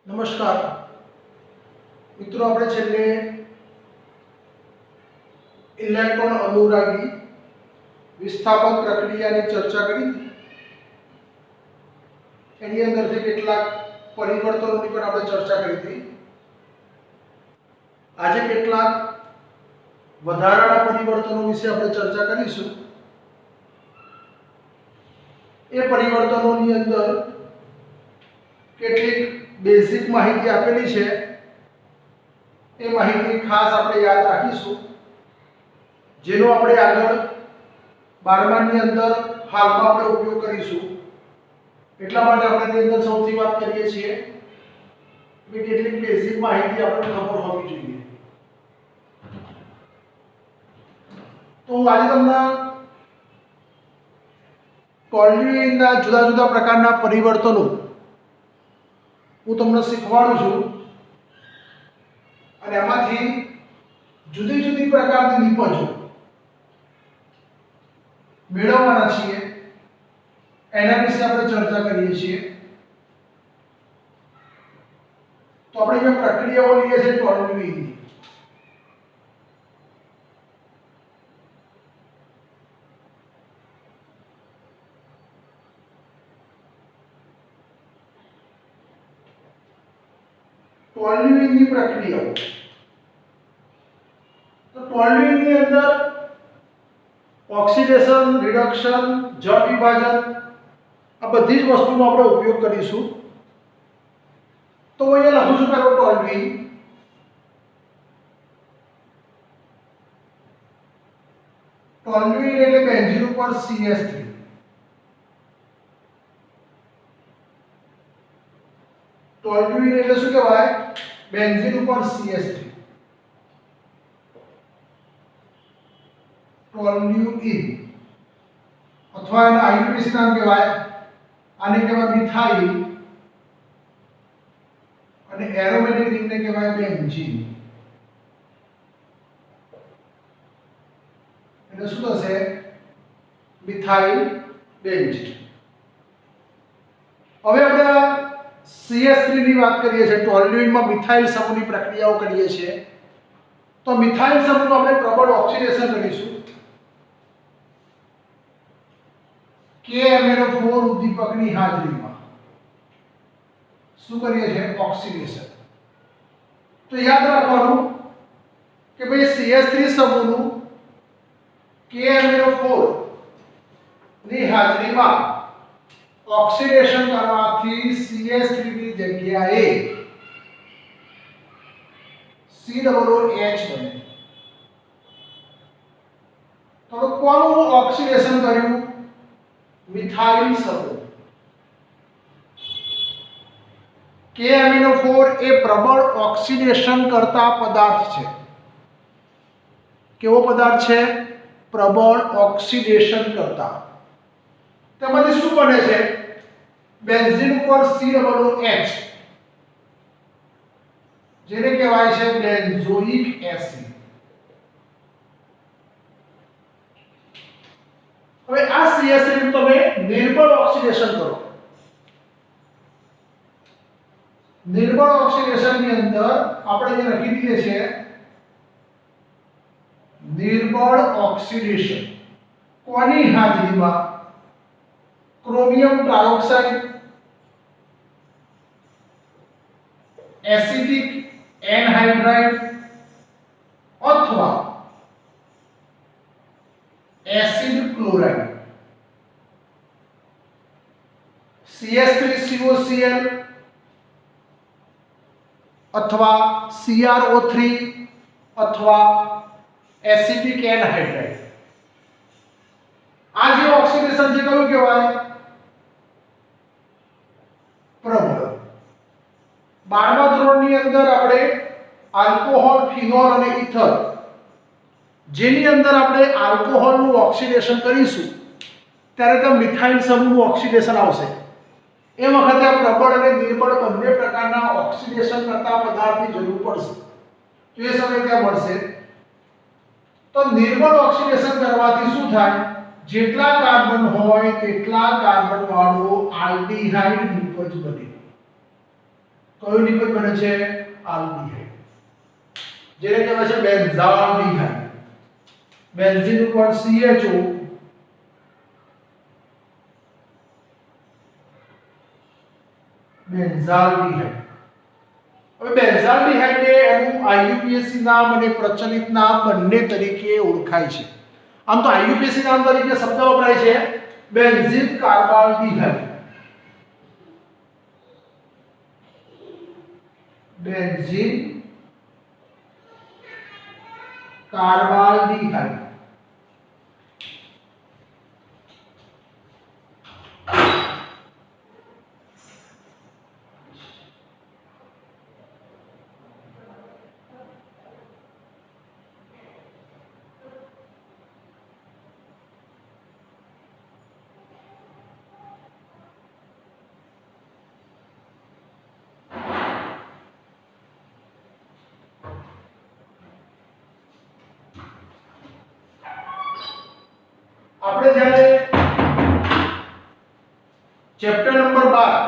નમસ્કાર મિત્રો, આપણે છેલ્લે ઇલેક્ટ્રોન અનુરાગી વિસ્થાપન પ્રક્રિયાની ચર્ચા કરી હતી. એની અંદરથી કેટલાક પરિવર્તનોની પણ આપણે ચર્ચા કરી હતી. આજે કેટલાક વધારાના પરિવર્તનો વિશે આપણે ચર્ચા કરીશું. એ પરિવર્તનોની અંદર કેટલીક બેઝિક માહિતી આપેલી છે. એ માહિતી ખાસ આપણે યાદ રાખીશું, જેનો આપણે આગળ 12માની અંદર હાલમાં આપણે ઉપયોગ કરીશું. એટલા માટે આપણે તેની અંદર સૌથી વાત કરીએ છીએ કે કેટલીક બેઝિક માહિતી આપણને ખબર હોવી જોઈએ. તો હું આજે તમને ટોલ્યુઇનના જુદા જુદા પ્રકારના પરિવર્તનો હું તમને શીખવાડું છું, અને એમાંથી જુદી જુદી પ્રકારની નિપજો મેળવવાના છીએ. એના વિશે આપણે ચર્ચા કરીએ છીએ. તો આપણે જે પ્રક્રિયાઓ લઈએ છીએ ટોલ્યુઇનની, ટોલ્યુઇનની પ્રક્રિયાઓ. તો ટોલ્યુઇનની અંદર ઓક્સિડેશન, રિડક્શન, જળ વિભાજન આ બધી જ વસ્તુનો આપણે ઉપયોગ કરીશું. તો અહીંયા લખું છું પહેલો ટોલ્યુઇન. ટોલ્યુઇન એટલે બેન્ઝીન ઉપર CH3. ટોલ્યુઇન એટલે શું કહેવાય? બેન્ઝીન ઉપર CH3. ટોલ્યુઇન અથવા એના આઈયુપીએસી નામ કહેવાય. આને કહેવાય મિથાઇલ, અને એરોમેટિક રિંગને કહેવાય બેન્ઝીન. એટલે શું થશે? Methyl benzene. હવે આપણે CH3 ની વાત કરીએ છીએ. ટોલ્યુઇનમાં મિથાઇલ સમૂહની પ્રક્રિયાઓ કરીએ છીએ. તો મિથાઇલ સમૂહનું આપણે પ્રબળ ઓક્સિડેશન કરીશું. KMnO4 ઉદ્દીપકની હાજરીમાં શું કરીએ છીએ? ઓક્સિડેશન. તો યાદ રાખવાનું કે ભાઈ CH3 સમૂહનું KMnO4 ની હાજરીમાં ઓક્સિડેશન કરવાથી CH3 ની જગ્યાએ COOH બને. તો કોનું ઓક્સિડેશન કર્યું? મિથાઇલ સમૂહ. KMnO4 એ પ્રબળ ઓક્સિડેશન કરતા પદાર્થ છે. કેવો પદાર્થ છે? પ્રબળ ઓક્સિડેશન કરતા. તેમાંથી શું બને છે? બેન્ઝીન ઉપર COOH, જેને કહેવાય છે બેન્ઝોઇક એસિડ. હવે આ CH3 નું તમે નિર્બળ ઓક્સિડેશન કરો. નિર્બળ ઓક્સિડેશન ની અંદર આપણે જે લખી દઈએ છીએ નિર્બળ ઓક્સિડેશન. કોની હાજરીમાં? ક્રોમિયમ ટ્રાયોક્સાઇડ, એસિડિક એનહાઇડ્રાઇડ અથવા એસિડ ક્લોરાઇડ. CH3COCl અથવા CrO3 અથવા એસિડિક એનહાઇડ્રાઇડ. આ જે ઓક્સિડેશન છે કયું કહેવાય? પ્રબળ. 12મા ધોરણની અંદર આપણે આલ્કોહોલ, ફિનોલ અને ઇથર, જેની અંદર આપણે આલ્કોહોલનું ઓક્સિડેશન કરીશું ત્યારે તો મિથાઇલ સમૂહનું ઓક્સિડેશન આવશે. એ વખતે આ પ્રબળ અને નિર્બળ બંને પ્રકારના ઓક્સિડેશન કરતા પદાર્થની જરૂર પડશે. તો એ સમય ત્યાં મળશે. તો નિર્બળ ઓક્સિડેશન કરવાથી શું થાય? જેટલા કાર્બન હોય તેટલા કાર્બન વાળો આલ્ડીહાઇડ નિપજ બને. કયું લિપિડ બને છે? આલ્ડીહાઇડ, જેને કહેવાય છે બેન્ઝાલ્ડીહાઇડ. બેન્ઝીન ઉપર CHO, બેન્ઝાલ્ડીહાઇડ. હવે બેન્ઝાલ્ડીહાઇડ એનું IUPAC નામ અને પ્રચલિત નામ બંને તરીકે ઓળખાય છે. આમ તો IUPAC નામ તરીકે શબ્દ વપરાય છે બેન્ઝીન કાર્બાલ્ડીહાઇડ. બેન્ઝીન કાર્બાલ્ડીહાઇડ. આપણે જ્યારે ચેપ્ટર નંબર 12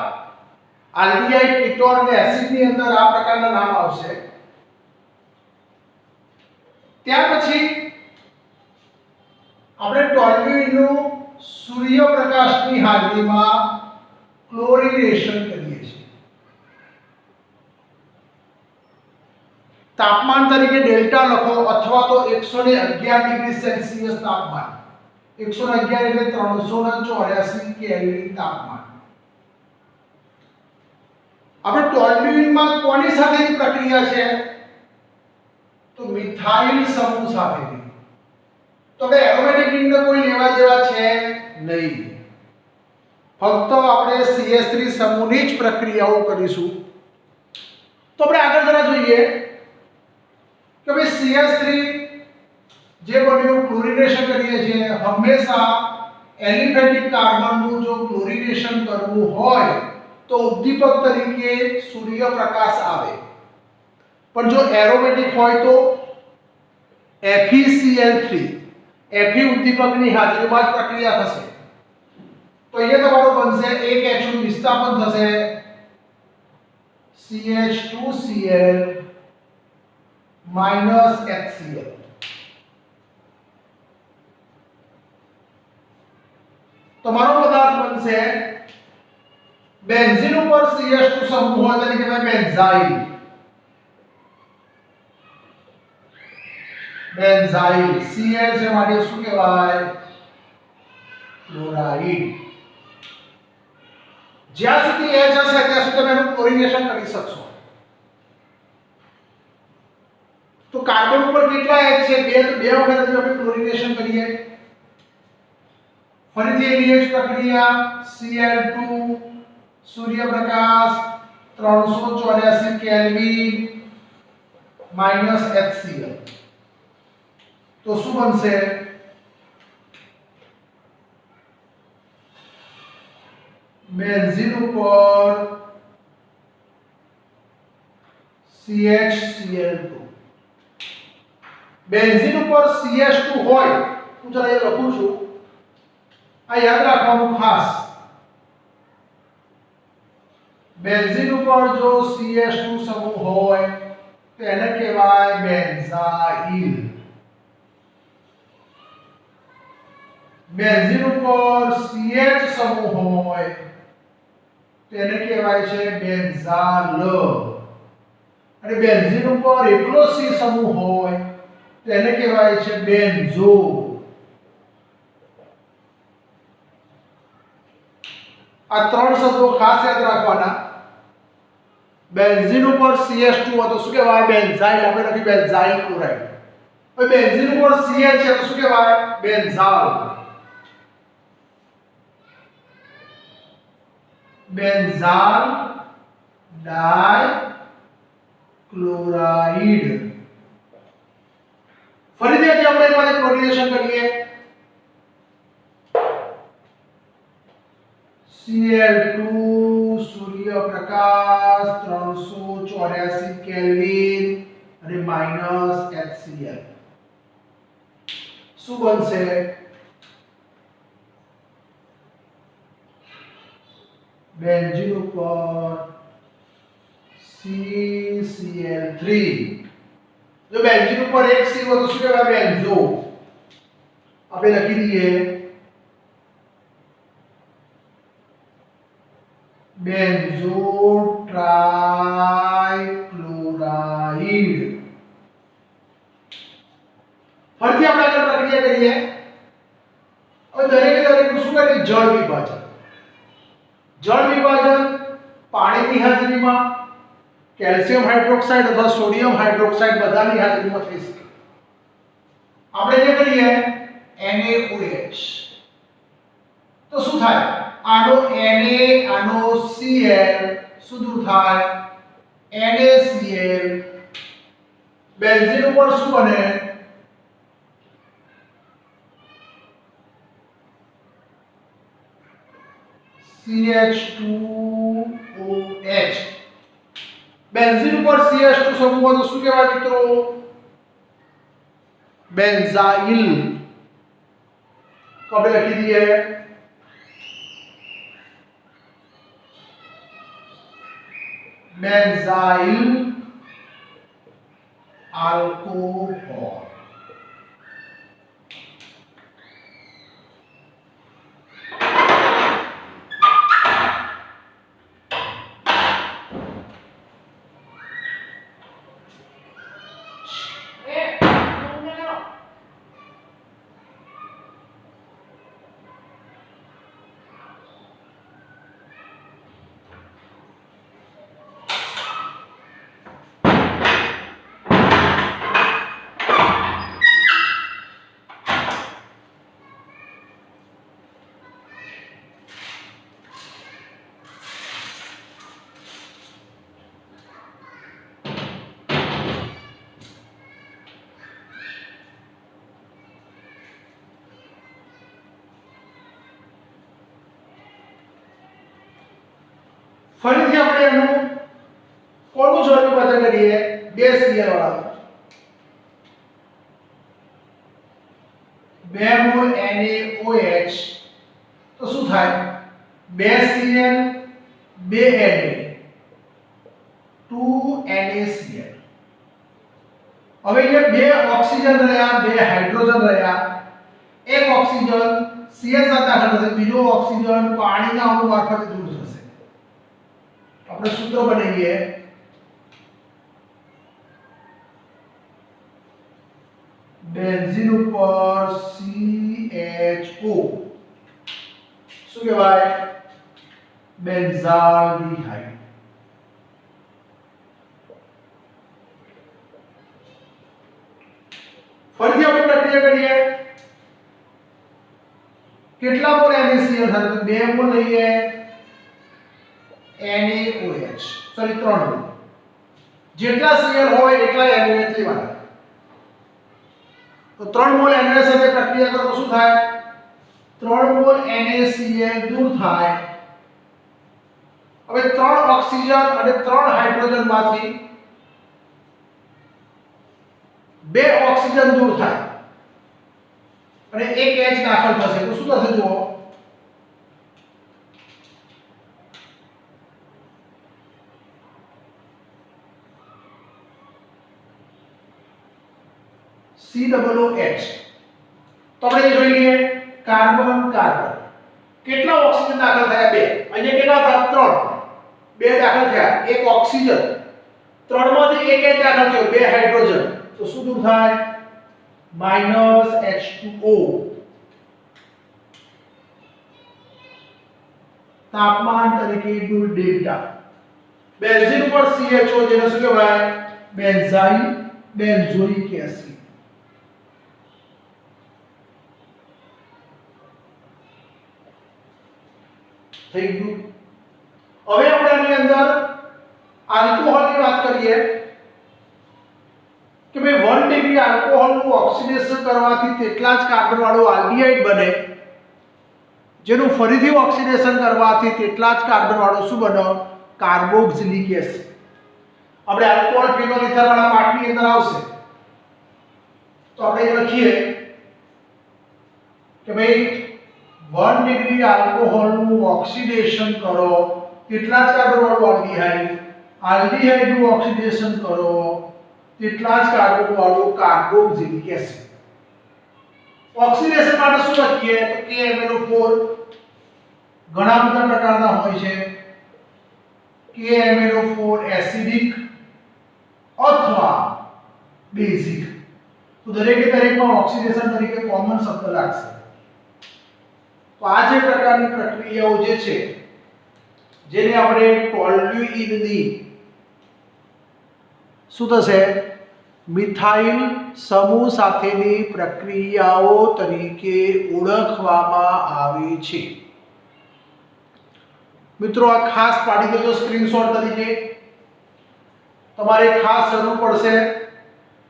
આલ્ડીહાઇડ, કીટોન અને એસિડ ની અંદર આ પ્રકારના નામ આવશે. ત્યાર પછી આપણે ટોલ્યુઇનનું સૂર્યપ્રકાશની હાજરીમાં ક્લોરિનેશન કરીએ છીએ. તાપમાન તરીકે ડેલ્ટા લખો અથવા તો 111 ડિગ્રી સેલ્સિયસ તાપમાન. 111 એટલે 384 કેલ્વિન તાપમાન. આપણે ટોલ્યુઇનમાં કોની સાથેની પ્રક્રિયા છે? તો મિથાઇલ સમૂહ સાથેની. તો બે એરોમેટિક રિંગને કોઈ લેવા દેવા છે નહીં. ફક્ત આપણે CH3 સમૂહની જ પ્રક્રિયાઓ કરીશું. તો આપણે આગળ જરા જોઈએ કે ભાઈ CH3 જે બન્યું ક્લોરિનેશન કરીએ છીએ. હંમેશા એલિફેટિક કાર્બનનું જો ક્લોરિનેશન કરવું હોય તો ઉદ્દીપક તરીકે સૂર્યપ્રકાશ આવે, પણ જો એરોમેટિક હોય તો FeCl3 Fe ઉદ્દીપકની હાજરીમાં જ પ્રક્રિયા થશે. તો અહીંયા તમારો બનશે એક H નું વિસ્થાપન થશે CH2Cl HCl. તમારો પદાર્થ બનશે બેન્ઝીન ઉપર CH2 સમૂહ હોય તેને કહેવાય બેન્ઝાઇલ. બેન્ઝાઇલ Cl છે માટે શું કહેવાય? ક્લોરાઇડ. જ્યાં સુધી H હશે ત્યાં સુધી તમે એનું ક્લોરિનેશન કરી શકશો. તો કાર્બન ઉપર કેટલા H છે? બે તો બે વખત આપણે ક્લોરિનેશન કરીએ. ફરીથી એની જ પ્રક્રિયા Cl2 સૂર્યપ્રકાશ 384 કેલ્વિન HCl. તો શું બનશે? બેન્ઝીન ઉપર CHCl2. બેન્ઝીન ઉપર CH2 હોય હું જરા એ લખું છું, આ યાદ રાખવાનું ખાસ. બેન્ઝીન ઉપર જો CH2 સમૂહ હોય તો એને કહેવાય બેન્ઝાઇલ. બેન્ઝીન ઉપર CH સમૂહ હોય તો એને કહેવાય છે બેન્ઝાલ. અને બેન્ઝીન ઉપર એકલો C સમૂહ હોય તો એને કહેવાય છે બેન્ઝો. આ ત્રણ શબ્દો ખાસ યાદ રાખવાના. બેન્ઝીન ઉપર CH2 હોય તો શું કહેવાય? બેન્ઝાઇલ. આપણે લખી બેન્ઝાઇલ ક્લોરાઇડ. હવે બેન્ઝીન ઉપર CH છે તો શું કહેવાય? બેન્ઝાલ. બેન્ઝાલ ડાઇક્લોરાઇડ. ફરીથી આજે આપણે એકવાર ક્લોરિનેશન કરીએ. Cl2 સૂર્યપ્રકાશ 384 કેલ્વિન અને HCl. શું બનશે? બેન્ઝીન ઉપર CCl3 જો બેન્ઝીન ઉપર એક C હોય તો શું કહેવાય બેન્ઝો આપણે લખી દઈએ બેન્ઝો ટ્રાઇક્લોરાઇડ ફરીથી આપણે આગળ પ્રક્રિયા કરીએ હવે દરેકે દરેકનું શું કરીએ જળ વિભાજન પાણીની હાજરીમાં કેલ્શિયમ હાઇડ્રોક્સાઇડ અથવા સોડિયમ હાઇડ્રોક્સાઇડ બધાની હાજરીમાં થઈ શકે આપણે જે કરીએ NaOH તો શું થાય આનો Na આનો Cl શું દૂર થાય NaCl બેન્ઝીન ઉપર શું બને CH2OH બેન્ઝીન ઉપર CH2 સમૂહ તો શું કહેવાય મિત્રો બેન્ઝાઇલ તો આપણે લખી દઈએ બેન્ઝાઇલ આલ્કોહોલ ફરીથી આપણે એનું કોનું જળ વિભાજન કરીએ બે Cl વાળા 2 મોલ NaOH તો શું થાય 2 Cl 2 Na 2 NaCl હવે જે બે ઓક્સિજન રહ્યા બે હાઇડ્રોજન રહ્યા એક ઓક્સિજન Cl સાથે દાખલ થશે બીજો ઓક્સિજન પાણીના અણુ મારફતે દૂર થશે આપણે સૂત્ર બનાવીએ બેન્ઝીન ઉપર CHO શું કહેવાય બેન્ઝાલ્ડિહાઇડ ફરીથી આપણે પ્રક્રિયા કરીએ કેટલા મોલ NaCl થાય તો 2 મોલ લઈએ NaOH સોરી 3 મોલ જેટલા Cl હોય એટલા NaOH લેવાના તો 3 મોલ Na સાથે પ્રક્રિયા કરો તો શું થાય 3 મોલ NaCl દૂર થાય હવે 3 ઓક્સિજન અને 3 હાઇડ્રોજન માંથી 2 ઓક્સિજન દૂર થાય અને એક H દાખલ થશે તો શું થશે જુઓ COOH તો આપણે એ જોઈ લઈએ કાર્બન કાર્બન કેટલા ઓક્સિજન દાખલ થયા 2 અહીંયા કેટલા હતા 3 2 દાખલ થયા એક ઓક્સિજન 3 માંથી એક H દાખલ થયો 2 હાઇડ્રોજન તો શું દૂર થાય -H2O તાપમાન તરીકે દૂર ડેલ્ટા બેન્ઝીન ઉપર CHO જેને શું કહેવાય બેન્ઝાઇલ બેન્ઝોઇક એસિડ થઈ ગયું હવે આપણે આની અંદર આલ્કોહોલની વાત કરીએ કે ભાઈ 1 ડિગ્રી આલ્કોહોલનું ઓક્સિડેશન કરવાથી તેટલા જ કાર્બન વાળું આલ્ડીહાઇડ બને જેનું ફરીથી ઓક્સિડેશન કરવાથી તેટલા જ કાર્બન વાળું શું બને કાર્બોક્સિલિક એસિડ આપણે આલ્કોહોલ ફિનોલ ઇથર વાળા પાઠની અંદર આવશે તો આપણે લખીએ કે ભાઈ 1 ડિગ્રી આલ્કોહોલનું ઓક્સિડેશન કરો તેટલા જ કાર્બન વાળું આલ્ડીહાઇડ આલ્ડીહાઇડ નું ઓક્સિડેશન કરો તેટલા જ કાર્બન વાળું કાર્બોક્સિલિક એસિડ. ઓક્સિડેશન માટે શું લખીએ તો KMnO4 ઘણા બધા પ્રકારના હોય છે. KMnO4 એસિડિક અથવા બેઝિક. તો દરેકે દરેકમાં ઓક્સિડેશન તરીકે કોમન શબ્દ લાગશે. તો આ જે પ્રકારની પ્રક્રિયાઓ જે છે જેને આપણે ટોલ્યુઇનની શું થશે મિથાઇલ સમૂહ સાથેની પ્રક્રિયાઓ તરીકે ઓળખવામાં આવે છે. મિત્રો આ ખાસ પાડી દેજો સ્ક્રીનશોટ તરીકે. તમારે ખાસ જરૂર પડશે.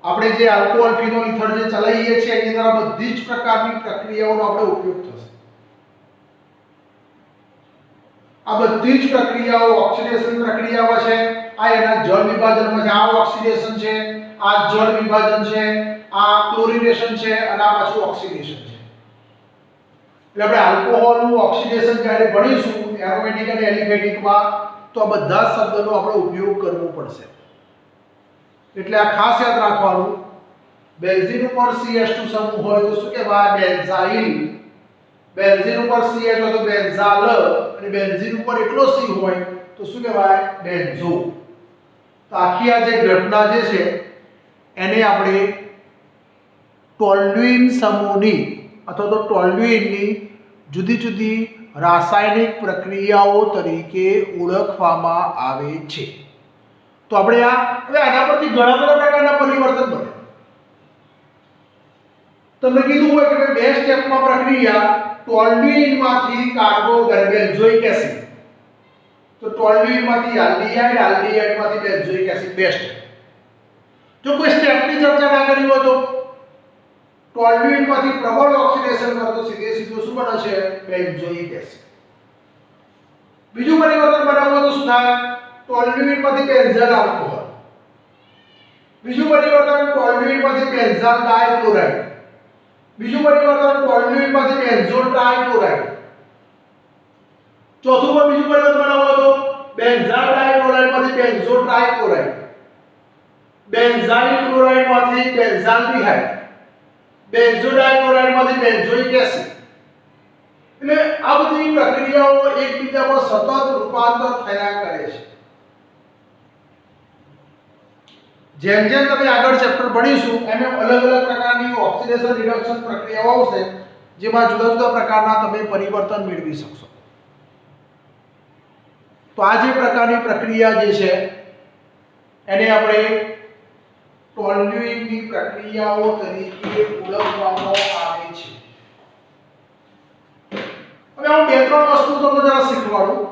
આપણે જે આલ્કોહોલ ફિનોલ ઇથર જે ચલાવીએ છીએ એની અંદર બધી જ પ્રકારની પ્રક્રિયાઓનો આપણે ઉપયોગ થશે. આ બધી જ પ્રક્રિયાઓ ઓક્સિડેશન પ્રક્રિયાઓ છે. આ એના જળ વિભાજનમાં છે. આ ઓક્સિડેશન છે, આ જળ વિભાજન છે, આ ક્લોરિનેશન છે અને આ પાછું ઓક્સિડેશન છે. એટલે આપણે આલ્કોહોલનું ઓક્સિડેશન જ્યારે ભણીશું એરોમેટિક અને એલિફેટિકમાં તો આ બધા જ શબ્દનો આપણે ઉપયોગ કરવો પડશે. એટલે આ ખાસ યાદ રાખવાનું. બેન્ઝીન ઉપર CH2 સમૂહ હોય તો શું કહેવાય બેન્ઝાઇલ. બેન્ઝીન ઉપર CH હોય તો બેન્ઝાલ અને બેન્ઝીન ઉપર એકલો C હોય તો શું કહેવાય બેન્ઝો. તો આખી આ જે ઘટના જે છે એને આપણે ટોલ્યુઇન સમૂહની અથવા તો ટોલ્યુઇનની જુદી જુદી રાસાયણિક પ્રક્રિયાઓ તરીકે ઓળખવામાં આવે છે. તો આપણે હવે આના પરથી ઘણા બધા પ્રકારના પરિવર્તન બને. તમને કીધું હોય કે બે સ્ટેપમાં પ્રક્રિયા ટોલ્યુઇનમાંથી કાર્બોબેન્ઝોઇક એસિડ. તો ટોલ્યુઇનમાંથી આલ્ડીહાઇડ, આલ્ડીહાઇડમાંથી બેન્ઝોઇક એસિડ બેસ્ટ. જો કોઈ સ્ટેપની ચર્ચા ના કરી હોય તો ટોલ્યુઇનમાંથી પ્રબળ ઓક્સિડેશન કરો તો સીધે સીધું શું બને છે બેન્ઝોઇક એસિડ. બીજું પરિવર્તન બનાવવું તો શું થાય ટોલ્યુઇનમાંથી બેન્ઝાલ આલ્કોહોલ. બીજું પરિવર્તન ટોલ્યુઇનમાંથી બેન્ઝાલ ડાયક્લોરાઇડ. બીજું પરિવર્તન ટોલ્યુઇનમાંથી બેન્ઝોલ ટ્રાઇક્લોરાઇડ. ચોથું બીજું પરિવર્તન બનાવવું તો બેન્ઝાલ ડાયક્લોરાઇડમાંથી બેન્ઝોલ ટ્રાઇક્લોરાઇડ. બેન્ઝાઇલ ક્લોરાઇડમાંથી બેન્ઝાલ્ડિહાઇડ. બેન્ઝોડાયક્લોરાઇડમાંથી બેન્ઝોઇક એસિડ. એટલે આ બધી પ્રક્રિયાઓ એકબીજા પર સતત રૂપાંતર થયા કરે છે. જેમ જેમ તમે આગળ ચેપ્ટર ભણીશું એમ એમ અલગ અલગ પ્રકારની ઓક્સિડેશન રિડક્શન પ્રક્રિયાઓ આવશે જેમાં જુદા જુદા પ્રકારના તમે પરિવર્તન મેળવી શકશો. તો આ જે પ્રકારની પ્રક્રિયા જે છે એને આપણે ટોલ્યુઇનની પ્રક્રિયાઓ તરીકે ઓળખવામાં આવે છે. હવે હું બે ત્રણ વસ્તુ તમને જરા શીખવાડું.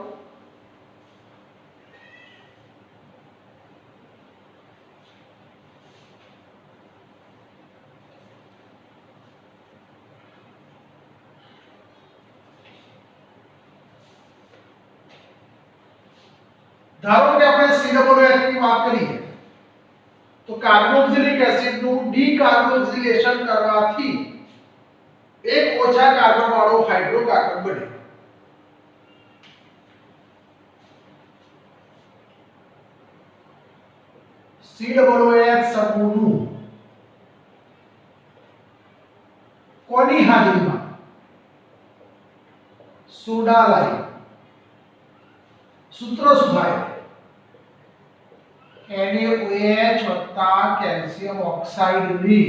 ધારો કે આપણે COOH ની વાત કરીએ તો કાર્બોક્સિલિક એસિડનું ડીકાર્બોક્સિલેશન કરવાથી એક ઓછા કાર્બન વાળો હાઇડ્રોકાર્બન બને. COOH સમૂહનું કોની હાજરીમાં સોડા સૂત્ર શું થાય NaOH કેલ્શિયમ ઓક્સાઇડની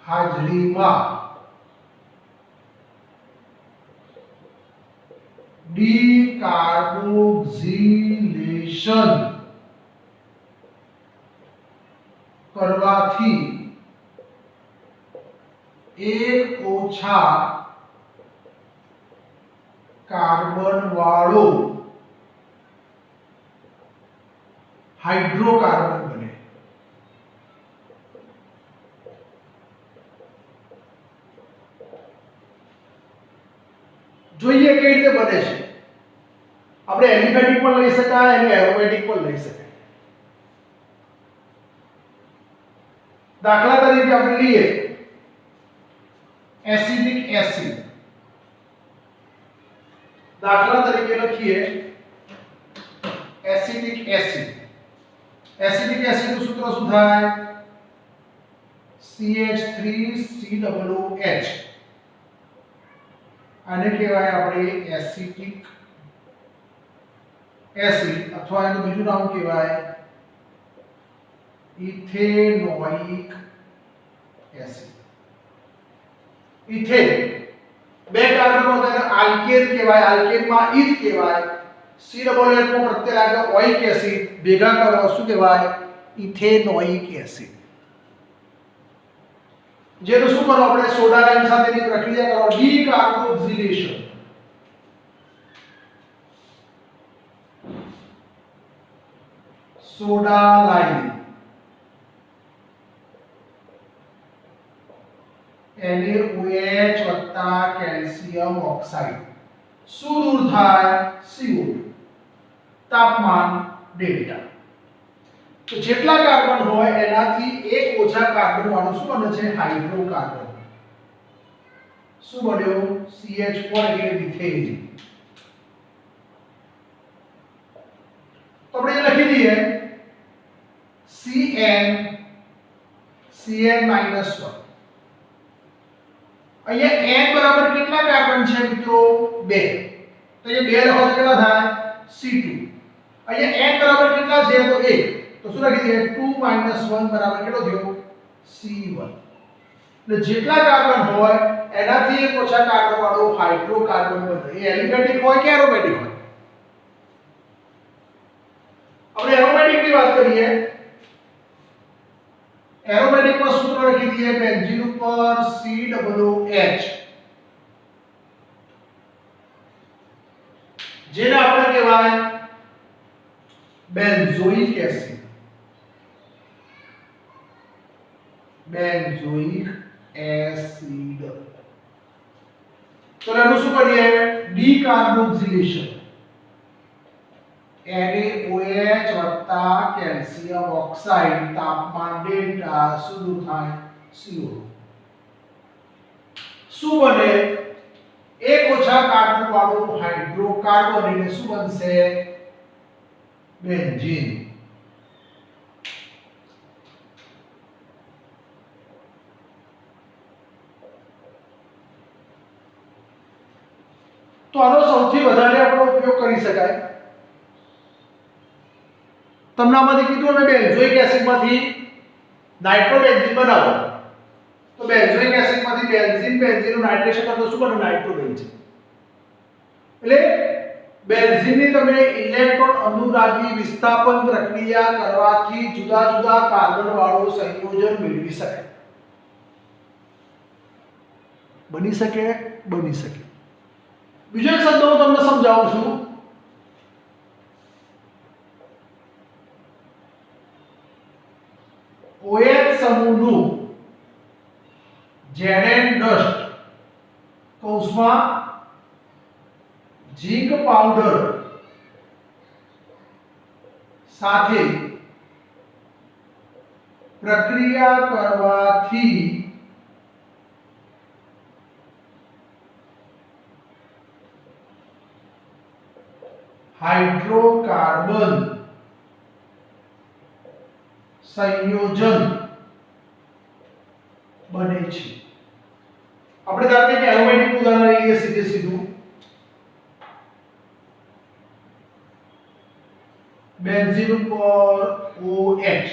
હાજરીમાં ડીકાર્બોક્સિલેશન કરવાથી એક ઓછા કાર્બન વાળો હાઇડ્રોકાર્બન બને. જોઈએ કેવી રીતે બને છે. આપણે એલિફેટિક પણ લઈ શકાય અને એરોમેટિક પણ લઈ શકાય. દાખલા તરીકે આપણે લઈએ એસિડિક એસિડ. દાખલા તરીકે લખીએ acidic acidic acid. Acidic acid નું સૂત્ર શું થાય? CH3COOH. આને કહેવાય આપણે એસિટિક એસિડ અથવા એનું બીજું નામ કહેવાય ઇથેનોઇક એસિડ. ઇથેન બે કાર્બન હોય તેને આલ્કેન કહેવાય, આલ્કેનમાં ઇથ કહેવાય. C ડબલ H નો પ્રત્યય લાગે ઓઇક એસિડ, ભેગા કરો શું કહેવાય? Ethanoic acid. જેનું શું કરો આપણે સોડા લાઈમ સાથેની પ્રક્રિયા કરો decarboxylation. Soda lime NaOH calcium oxide શું દૂર થાય? CO2. તાપમાન ડેલ્ટા. તો જેટલા કાર્બન હોય એનાથી એક ઓછા કાર્બન વાળું શું બને છે? હાઇડ્રોકાર્બન. શું બન્યો? CH4 એટલે મિથેન. તો આપણે લખી દઈએ CN-1. અહીંયા n બરાબર કેટલા કાર્બન છે મિત્રો? 2. તો એ 2 લખો તો કેટલા થાય? C2. અહીંયા n બરાબર કેટલા છે? તો 1. તો શું લખી દઈએ? 2 - 1 બરાબર કેટલો થયો? C1. એટલે જેટલા કાર્બન હોય એનાથી એક ઓછા કાર્બન વાળો હાઇડ્રોકાર્બન બને. એ એલિમેટિક હોય કે એરોમેટિક હોય? આપણે એરોમેટિક ની વાત કરીએ. એરોમેટિક માં સૂત્ર લખી દઈએ બેન્ઝીન ઉપર COOH, જેને આપણે કહેવાય બેન્ઝોઇક એસિડ. Benzoic acid. તો એનું શું કરીએ? ડીકાર્બોક્સિલેશન. NaOH કેલ્શિયમ ઓક્સાઇડ, તાપમાન ડેલ્ટા, શું થાય? CO2. શું બને? એક ઓછા કાર્બન વાળું હાઇડ્રોકાર્બન એટલે શું બનશે? બેન્ઝીન. તો આનો સૌથી વધારે આપણો ઉપયોગ કરી શકાય. તમને આમાંથી કીધું અમે બેન્ઝોઇક એસિડમાંથી નાઇટ્રોબેન્ઝીન બનાવો. તો બેન્ઝોઇક એસિડમાંથી બેન્ઝીનનું નાઇટ્રેશન કરો તો શું બને? નાઇટ્રોબેન્ઝીન. એટલે બેન્ઝીનની તમે ઇલેક્ટ્રોન અનુરાગી વિસ્થાપન પ્રક્રિયા કરવાથી જુદા જુદા કાર્બન વાળું સંયોજન મેળવી શકાય. બની શકે? બની શકે. બીજો એક શબ્દ હું તમને સમજાવું છું. OH સમૂહનું Zn ડસ્ટ કૌંસમાં ઝીંક પાવડર સાથે પ્રક્રિયા કરવાથી હાઇડ્રોકાર્બન સંયોજન બને છે. આપણે ધારો કે એરોમેટિક ઉદાહરણ લઈએ સીધું. બેન્ઝીન ઉપર OH,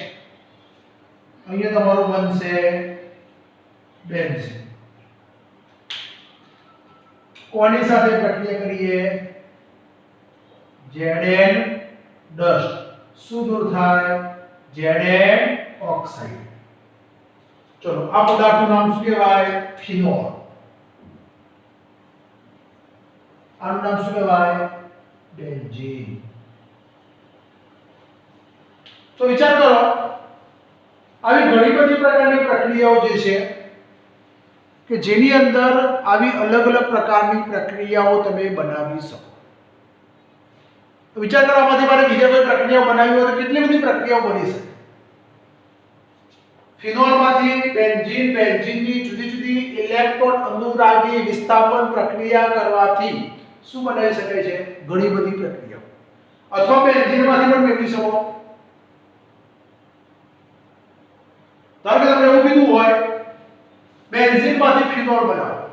અહીંયા તમારું બનશે બેન્ઝીન. કોની સાથે પ્રક્રિયા કરીએ? Zn dust. શું દૂર થાય? Zn oxide. ચલો આ પદાર્થનું નામ શું કહેવાય? ફિનોલ. આનું નામ શું કહેવાય? બેન્ઝીન. તો વિચાર કરો, આવી ઘણી બધી પ્રકારની પ્રક્રિયાઓ જે છે કે જેની અંદર આવી અલગ અલગ પ્રકારની પ્રક્રિયાઓ તમે બનાવી શકો. તો વિચાર કરો, આમાંથી મારે બીજા કોઈ પ્રક્રિયા બનાવવી હોય તો કેટલી બધી પ્રક્રિયાઓ બની શકે. ફિનોલમાંથી બેન્ઝીનની જુદી જુદી ઇલેક્ટ્રોન અનુરાગી વિસ્થાપન પ્રક્રિયા કરવાથી શું બનાવી શકાય છે? ઘણી બધી પ્રક્રિયાઓ. અથવા બેન્ઝીનમાંથી પણ મેળવી શકો। ધારો કે તમને એવું કીધું હોય બેન્ઝીનમાંથી ફિનોલ બનાવો,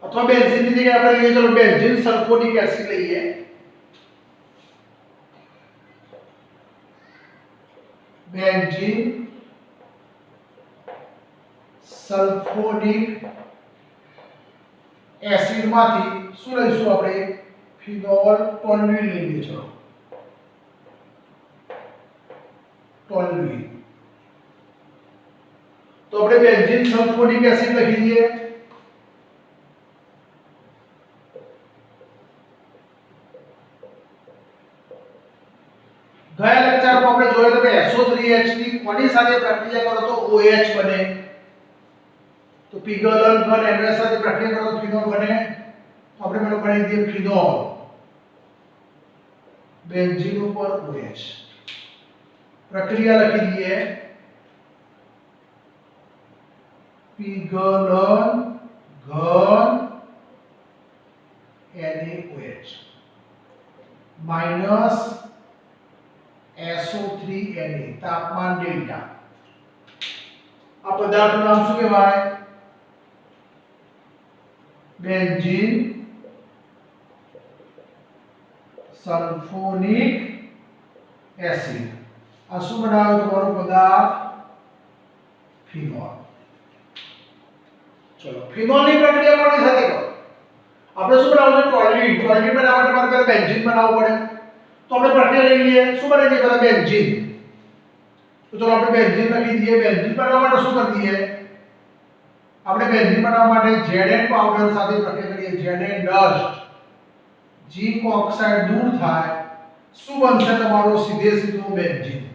અથવા બેન્ઝીનની જગ્યાએ આપણે લઈએ, ચલો બેન્ઝીન સલ્ફોનિક એસિડ લઈએ, બેન્ઝીન સલ્ફોનિક એસિડમાંથી શું લઈશું આપણે? ફિનોલ ટોલ્યુઈન લઈએ। ચલો ટોલ્યુઈન, તો આપણે બેન્ઝીન સલ્ફોનિક એસિડ લખી દઈએ। ગયા લેક્ચરમાં આપણે જોયું કે SO3H ની કોની સાથે પ્રક્રિયા કરો તો OH બને, તો પીગલન ઘન NH સાથે પ્રક્રિયા કરો તો ફિનોલ બને, તો આપણે મને બનાવી દઈએ ફિનોલ, બેન્ઝીન ઉપર OH, પ્રક્રિયા લખી દઈએ પીગલન ઘન NaOH માઈનસ SO3Na, તાપમાન ડેલ્ટા। આ પદાર્થનું નામ શું કહેવાય? Benzene sulphonic acid. આ શું બનાવ્યું તમારું પદાર્થ? ફિનોલ। ચલો ફિનોલની પ્રક્રિયા કોની સાથે કરો? આપણે શું બનાવવું છે? ટોલ્યુઈન। ટોલ્યુઈન બનાવવા માટે મારે પહેલા બેન્ઝીન બનાવવું પડે, તો આપણે પ્રક્રિયા લઈ લઈએ। શું બનાવી દઈએ? પહેલા બેન્ઝીન, તો ચલો આપણે બેન્ઝીન લખી દઈએ। બેન્ઝીન બનાવવા માટે શું કરી દઈએ? આપણે બેન્ઝીન બનાવવા માટે Zn પાવડર સાથે પ્રક્રિયા કરીએ, Zn ડસ્ટ, ઝિંક ઓક્સાઇડ દૂર થાય, શું બનશે તમારો? સીધે સીધું બેન્ઝીન।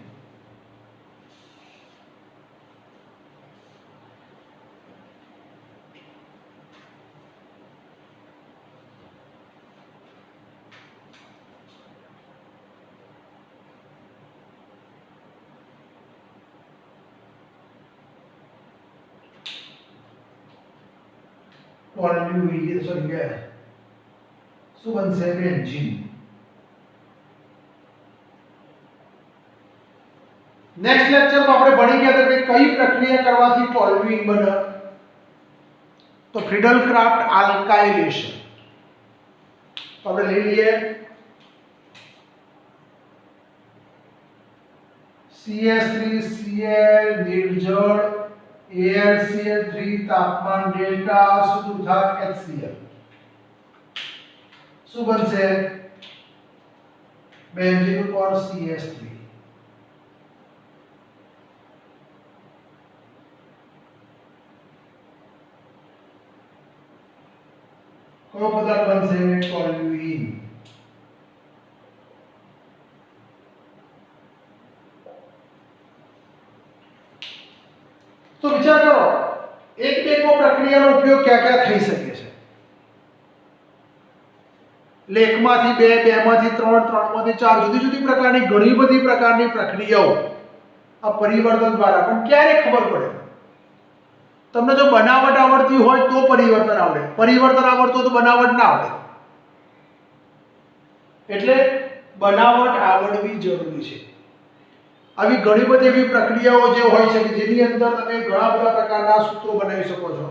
ટોલ્યુઈન સોરી કે શું બનશે? બેન્ઝીન। નેક્સ્ટ લેક્ચરમાં આપણે ભણી ગયા હતા કે કઈ પ્રક્રિયા કરવાથી ટોલ્યુઈન બને, તો ફ્રીડલ ક્રાફ્ટ આલ્કાઇલેશન। તો આપણે લઈ લઈએ CH3Cl નિર્જળ, AlCl3 તાપમાન ડેલ્ટા, શું થાય? HCl, શું બનશે? બેન્ઝીન ઉપર CH3, કયો પદાર્થ બનશે? ટોલ્યુઈન। તો વિચાર કરો એક બેકો પ્રક્રિયાનો ઉપયોગ ક્યાં ક્યાં થઈ શકે છે? લેખમાંથી 2, 2માંથી 3, 3માંથી 4 જુદી જુદી પ્રકારની ઘણી બધી પ્રકારની પ્રક્રિયાઓ આ પરિવર્તન દ્વારા, પણ ક્યારે ખબર પડે? તમને જો બનાવટ આવડતી હોય તો પરિવર્તન આવડે, પરિવર્તન આવડતું હોય તો બનાવટ ના આવડે। એટલે બનાવટ આવડવી જરૂરી છે। આવી ઘણી બધી એવી પ્રક્રિયાઓ જે હોય છે કે જેની અંદર તમે ઘણા બધા પ્રકારના સૂત્રો બનાવી શકો છો।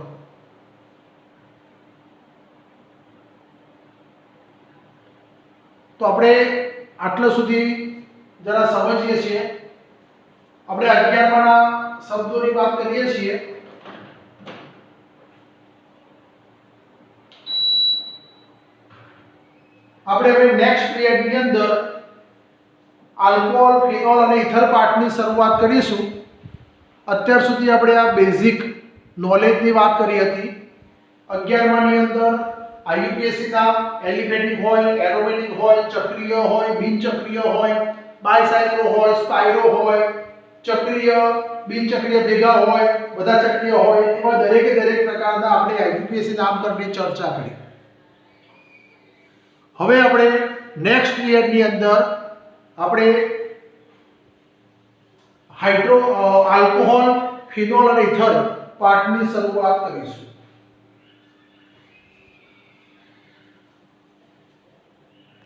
તો આપણે આટલા સુધી જરા સમજીએ છીએ। આપણે 11માના શબ્દોની વાત કરીએ છીએ। આપણે હવે નેક્સ્ટ પીરિયડની અંદર આલ્કોહોલ, ફિનોલ અને ઇથર પાર્ટની શરૂઆત કરીશું। અત્યાર સુધી આપણે આ બેઝિક નોલેજની વાત કરી હતી। 11માની અંદર IUPAC ના એલિમેટિક હોય, એરોમેટિક હોય, ચક્રીય હોય, બિનચક્રીય હોય, બાયસાયક્લો હોય, સ્પાઇરો હોય, ચક્રીય, બિનચક્રીય ભેગા હોય, બધા ચક્રીય હોય, એવા દરેકે દરેક પ્રકારના આપણે IUPAC નામકરણની ચર્ચા કરી। હવે આપણે નેક્સ્ટ પીરિયડની અંદર આપણે આલ્કોહોલ, ફિનોલ અને ઇથર પાઠની શરૂઆત કરીશું.